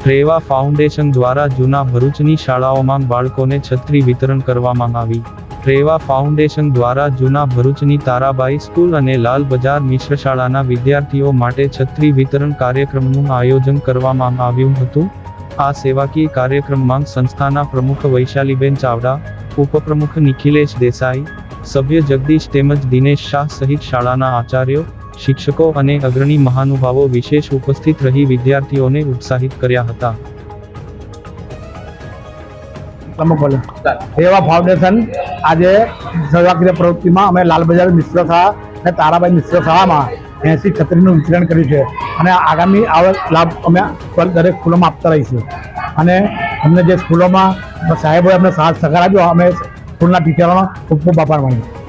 રેવા foundation દ્વારા જૂના ભરૂચની શાળાઓમાં બાળકોને છત્રી વિતરણ કરવામાં આવી। રેવા ફાઉન્ડેશન દ્વારા જૂના ભરૂચની તારાબાઈ સ્કૂલ અને લાલ બજાર મિશ્ર શાળાના વિદ્યાર્થીઓ માટે છત્રી વિતરણ કાર્યક્રમનું આયોજન કરવામાં આવ્યું હતું। આ સેવાકીય કાર્યક્રમમાં સંસ્થાના પ્રમુખ વૈશાલીબેન ચાવડા, ઉપપ્રમુખ નિખિલેશ દેસાઈ, સભ્ય જગદીશ તેમજ દિનેશ શાહ સહિત શાળાના આચાર્યો, શિક્ષકો અને અગ્રણી મહાનુભાવો વિશેષ ઉપસ્થિત રહી વિદ્યાર્થીઓને ઉત્સાહિત કર્યા હતા। રેવા ફાઉન્ડેશન આજે સેવાકીય પ્રવૃત્તિમાં અમે લાલ બજાર મિશ્ર શાળા અને તારાબાઈ મિશ્ર શાળામાં 80 છત્રીનું વિતરણ કર્યું છે અને આગામી લાભ અમે દરેક સ્કૂલોમાં આપતા રહીશું। અને અમને જે સ્કૂલોમાં સાહેબોએ અમને સાથ સહકાર આપ્યો, અમે સ્કૂલના ટીચરોનો ખૂબ ખૂબ આભાર માનીએ।